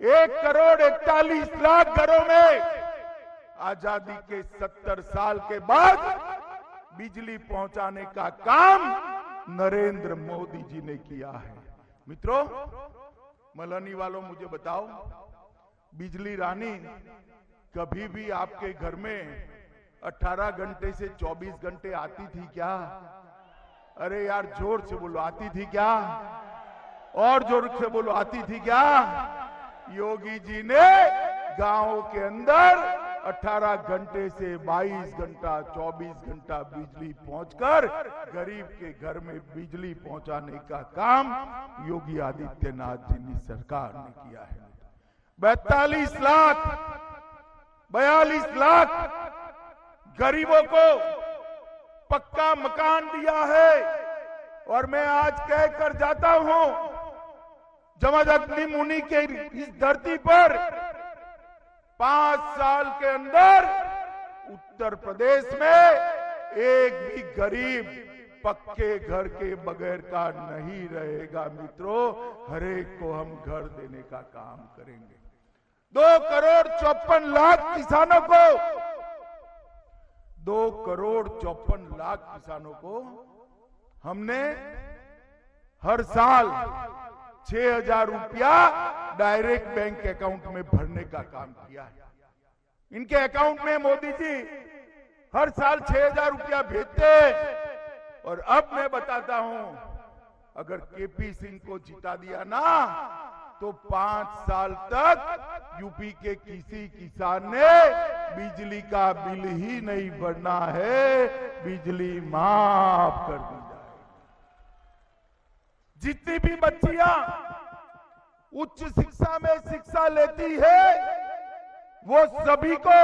1,41,00,000 घरों में आजादी के 70 साल के बाद बिजली पहुंचाने का काम नरेंद्र मोदी जी ने किया है। मित्रों, मलनी वालों मुझे बताओ, बिजली रानी कभी भी आपके घर में 18 घंटे से 24 घंटे आती थी क्या? अरे यार जोर से बोलो, आती थी क्या? और जोर से बोलो, आती थी क्या? योगी जी ने गांवों के अंदर 18 घंटे से 22 घंटा 24 घंटा बिजली पहुंचकर गरीब के घर में बिजली पहुंचाने का काम योगी आदित्यनाथ जी की सरकार ने किया है। 42 लाख 42 लाख गरीबों को पक्का मकान दिया है। और मैं आज कहकर जाता हूं, जमदग्नि मुनि के इस धरती पर 5 साल के अंदर उत्तर प्रदेश में एक भी गरीब पक्के घर के बगैर का नहीं रहेगा। मित्रों, हर एक को हम घर देने का काम करेंगे। 2,54,00,000 किसानों को 2,54,00,000 किसानों को हमने हर साल 6,000 रुपया डायरेक्ट बैंक अकाउंट में भरने का काम किया है। इनके अकाउंट में मोदी जी हर साल 6,000 रुपया भेजते हैं। और अब मैं बताता हूं, अगर केपी सिंह को जिता दिया ना तो 5 साल तक यूपी के किसी किसान ने बिजली का बिल ही नहीं भरना है, बिजली माफ कर दी जाए। जितनी भी बच्चियां उच्च शिक्षा में शिक्षा लेती है वो सभी को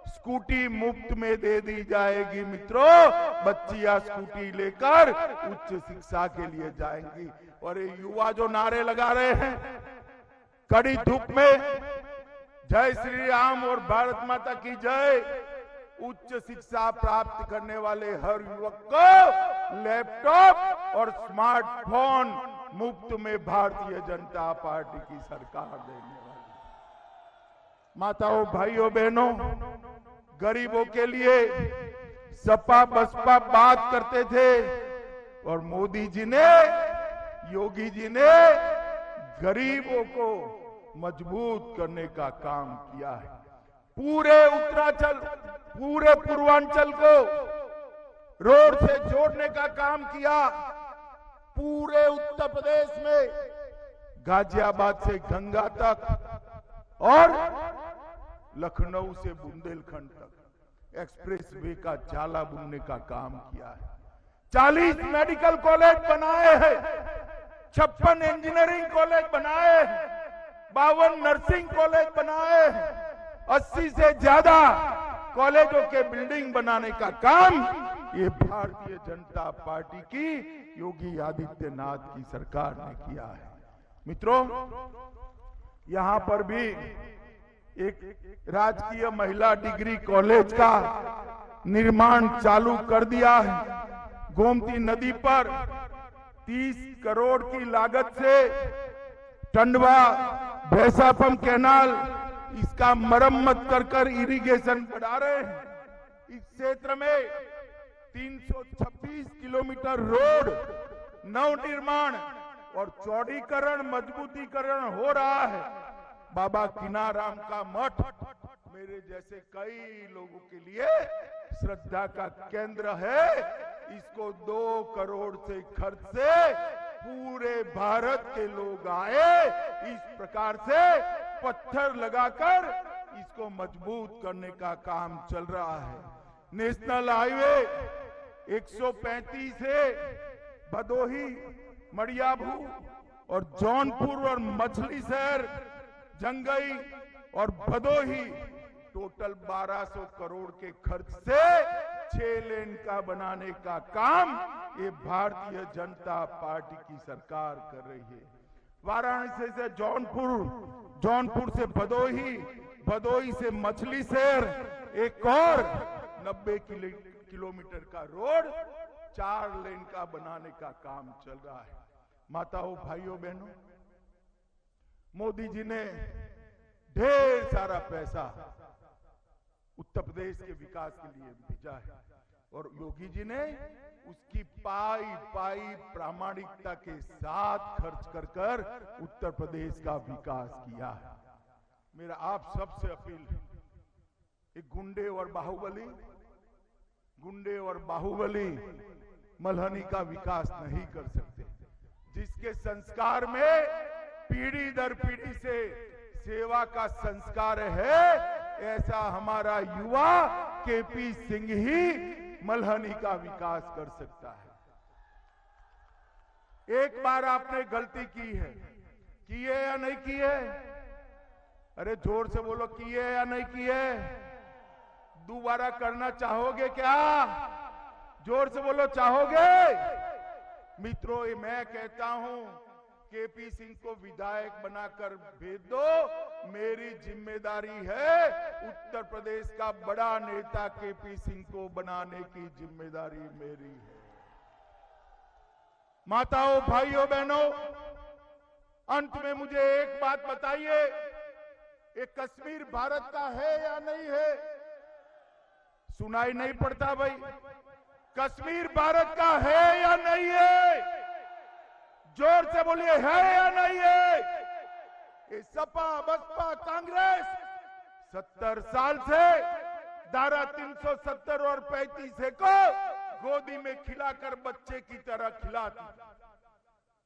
स्कूटी मुफ्त में दे दी जाएगी। मित्रों, बच्चियां स्कूटी लेकर उच्च शिक्षा के लिए जाएंगी। और ये युवा जो नारे लगा रहे हैं कड़ी धूप में, जय श्री राम और भारत माता की जय, उच्च शिक्षा प्राप्त करने वाले हर युवक को लैपटॉप और स्मार्टफोन मुफ्त में भारतीय जनता पार्टी की सरकार देने वाली। माताओं, भाइयों, बहनों, गरीबों के लिए सपा बसपा बात करते थे और मोदी जी ने, योगी जी ने गरीबों को मजबूत करने का काम किया है। पूरे उत्तरांचल, पूरे पूर्वांचल को रोड से जोड़ने का काम किया। पूरे उत्तर प्रदेश में गाजियाबाद से गंगा तक और लखनऊ से बुंदेलखंड तक एक्सप्रेस वे का जाला बुनने का काम किया है। 40 मेडिकल कॉलेज बनाए हैं, 56 इंजीनियरिंग कॉलेज बनाए हैं, 52 नर्सिंग कॉलेज बनाए हैं, 80 से ज्यादा कॉलेजों के बिल्डिंग बनाने का काम ये भारतीय जनता पार्टी की योगी आदित्यनाथ की सरकार ने किया है। मित्रों, यहां पर भी एक राजकीय महिला डिग्री कॉलेज का निर्माण चालू कर दिया है। गोमती नदी पर 30 करोड़ की लागत से टंडवा भैंसापम कैनाल इसका मरम्मत कर इरिगेशन बढ़ा रहे हैं। इस क्षेत्र में 326 किलोमीटर रोड नवनिर्माण और चौड़ीकरण मजबूतीकरण हो रहा है। बाबा किनाराम का मठ मेरे जैसे कई लोगों के लिए श्रद्धा का केंद्र है। इसको 2 करोड़ से खर्च से पूरे भारत के लोग आए, इस प्रकार से पत्थर लगाकर इसको मजबूत करने का काम चल रहा है। नेशनल हाईवे 135 से भदोही, मड़ियाभू और जौनपुर और मछली शहर, जंगई और भदोही टोटल 1200 करोड़ के खर्च से 6 लेन का बनाने का काम ये भारतीय जनता पार्टी की सरकार कर रही है। वाराणसी से जौनपुर, जौनपुर से भदोही, भदोही से मछली शहर एक और 90 किलोमीटर का रोड 4 लेन का बनाने का काम चल रहा है। माताओं, भाइयों, बहनों, मोदी जी ने ढेर सारा पैसा उत्तर प्रदेश के विकास के लिए भेजा है और योगी जी ने उसकी पाई पाई प्रामाणिकता के साथ खर्च कर कर उत्तर प्रदेश का विकास किया है। मेरा आप सबसे अपील है, एक गुंडे और बाहुबली मल्हनी का विकास नहीं कर सकते। जिसके संस्कार में पीढ़ी दर पीढ़ी से सेवा का संस्कार है, ऐसा हमारा युवा केपी सिंह ही मल्हनी का विकास कर सकता है। एक बार आपने गलती की है या नहीं की है? अरे जोर से बोलो, की है या नहीं की है? दोबारा करना चाहोगे क्या? जोर से बोलो, चाहोगे? मित्रों, मैं कहता हूं केपी सिंह को विधायक बनाकर भेज दो। मेरी जिम्मेदारी है उत्तर प्रदेश का बड़ा नेता केपी सिंह को बनाने की जिम्मेदारी मेरी है। माताओं, भाइयों, बहनों, अंत में मुझे एक बात बताइए, ये कश्मीर भारत का है या नहीं है? सुनाई नहीं पड़ता भाई। कश्मीर भारत का है या नहीं है? जोर से बोलिए, है या नहीं है? ये सपा बसपा कांग्रेस 70 साल से धारा 370 और 35 को गोदी में खिलाकर बच्चे की तरह खिलाती।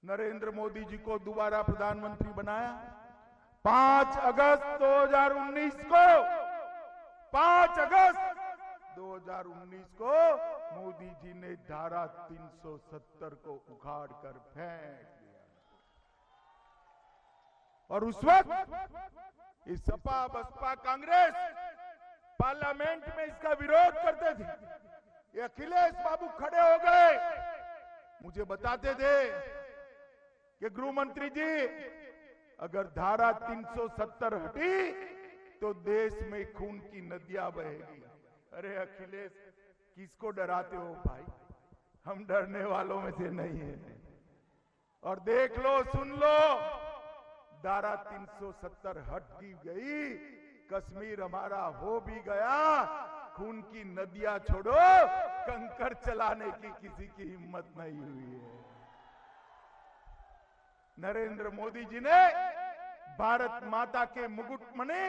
नरेंद्र मोदी जी को दोबारा प्रधानमंत्री बनाया 5 अगस्त 2019 को। 5 अगस्त 2019 को मोदी जी ने धारा 370 को उखाड़ कर फेंक दिया और उस वक्त इस सपा बसपा कांग्रेस पार्लियामेंट में इसका विरोध करते थे। ये अखिलेश बाबू खड़े हो गए, मुझे बताते थे कि गृह मंत्री जी, अगर धारा 370 हटी तो देश में खून की नदियां बहेगी। अरे अखिलेश, किसको डराते हो भाई? हम डरने वालों में से नहीं है। और देख लो, सुन लो, धारा 370 हट की गई, कश्मीर हमारा हो भी गया। खून की नदियां छोड़ो, कंकर चलाने की किसी की हिम्मत नहीं हुई है। नरेंद्र मोदी जी ने भारत माता के मुकुटमणि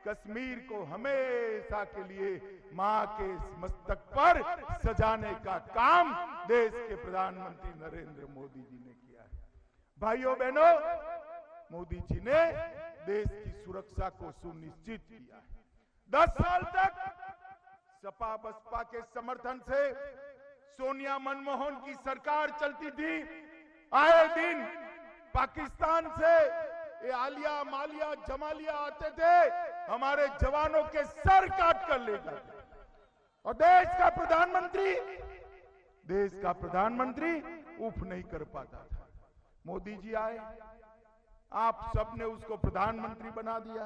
कश्मीर को हमेशा के लिए मां के मस्तक पर सजाने का काम देश के प्रधानमंत्री नरेंद्र मोदी जी ने किया है। भाइयों बहनों, मोदी जी ने देश की सुरक्षा को सुनिश्चित किया है। 10 साल तक सपा बसपा के समर्थन से सोनिया मनमोहन की सरकार चलती थी। आए दिन पाकिस्तान से ये आलिया मालिया जमालिया आते थे, हमारे जवानों के सर काट कर ले जाते। और देश का प्रधानमंत्री उफ नहीं कर पाता था। मोदी जी आए, आप सबने उसको प्रधानमंत्री बना दिया।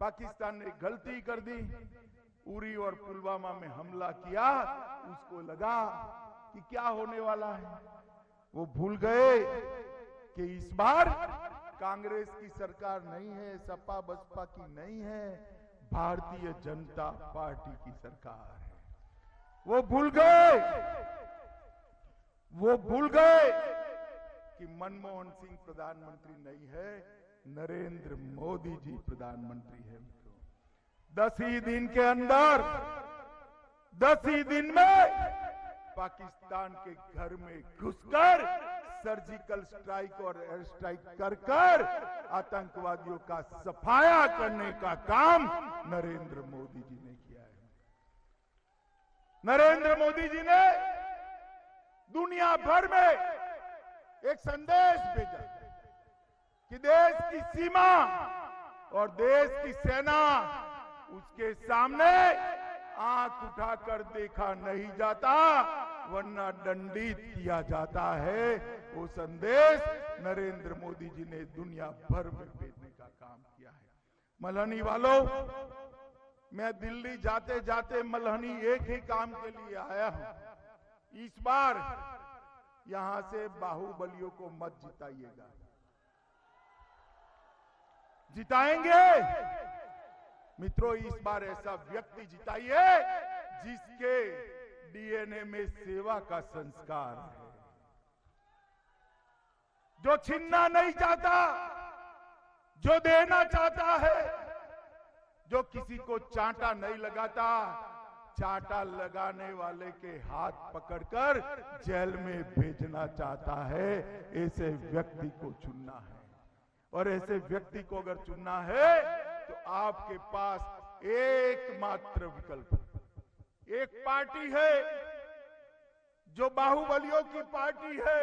पाकिस्तान ने गलती कर दी, उरी और पुलवामा में हमला किया। उसको लगा कि क्या होने वाला है। वो भूल गए कि इस बार कांग्रेस की सरकार नहीं है, सपा बसपा की नहीं है, भारतीय जनता पार्टी की सरकार है। वो भूल गए कि मनमोहन सिंह प्रधानमंत्री नहीं है, नरेंद्र मोदी जी प्रधानमंत्री है। 10 ही दिन के अंदर, 10 ही दिन में पाकिस्तान के घर में घुसकर सर्जिकल स्ट्राइक और एयर स्ट्राइक कर आतंकवादियों का सफाया करने का काम नरेंद्र मोदी जी ने किया है। नरेंद्र मोदी जी ने दुनिया भर में एक संदेश भेजा कि देश की सीमा और देश की सेना, उसके सामने आंख उठाकर देखा नहीं जाता, वरना दंडित किया जाता है। वो संदेश नरेंद्र मोदी जी ने दुनिया भर में भेजने का काम किया है। मल्हनी वालों, मैं दिल्ली जाते जाते मल्हनी एक ही काम के लिए आया हूं। इस बार यहां से बाहुबलियों को मत जिताइएगा। जिताएंगे मित्रों, इस बार ऐसा व्यक्ति जिताइए जिसके डीएनए में सेवा का संस्कार है, जो छीनना नहीं चाहता, जो देना चाहता है, जो किसी को चांटा नहीं लगाता, चांटा लगाने वाले के हाथ पकड़कर जेल में भेजना चाहता है। ऐसे व्यक्ति को चुनना है, और ऐसे व्यक्ति को अगर चुनना है तो आपके पास एकमात्र विकल्प है। एक पार्टी है जो बाहुबलियों की पार्टी है,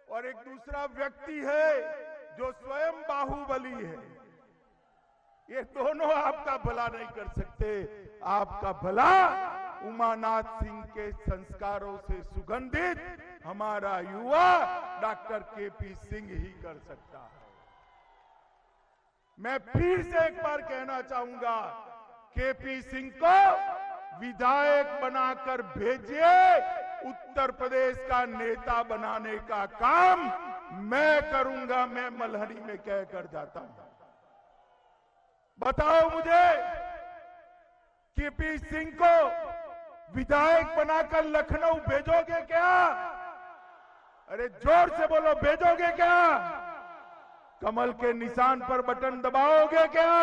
और एक दूसरा व्यक्ति है जो स्वयं बाहुबली है। ये दोनों आपका भला नहीं कर सकते। आपका भला उमानाथ सिंह के संस्कारों से सुगंधित हमारा युवा डॉक्टर केपी सिंह ही कर सकता है। मैं फिर से एक बार कहना चाहूंगा, केपी सिंह को विधायक बनाकर भेजिए, उत्तर प्रदेश का नेता बनाने का काम मैं करूंगा। मैं मल्हनी में कहकर जाता हूं। बताओ मुझे, केपी सिंह को विधायक बनाकर लखनऊ भेजोगे क्या? अरे जोर से बोलो, भेजोगे क्या? कमल के निशान पर बटन दबाओगे क्या?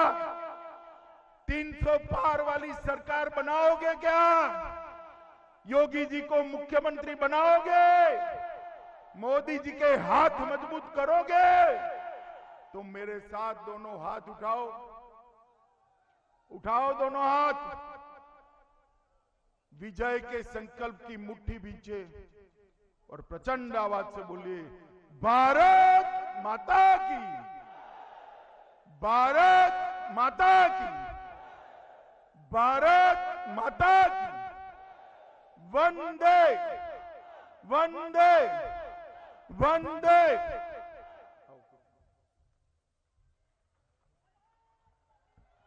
300 पार वाली सरकार बनाओगे क्या? योगी जी को मुख्यमंत्री बनाओगे? मोदी जी के हाथ मजबूत करोगे? तुम मेरे साथ दोनों हाथ उठाओ, उठाओ दोनों हाथ, विजय के संकल्प की मुट्ठी बीचे और प्रचंड आवाज से बोलिए, भारत माता की, भारत माता की, भारत माता की, वंदे वंदे वंदे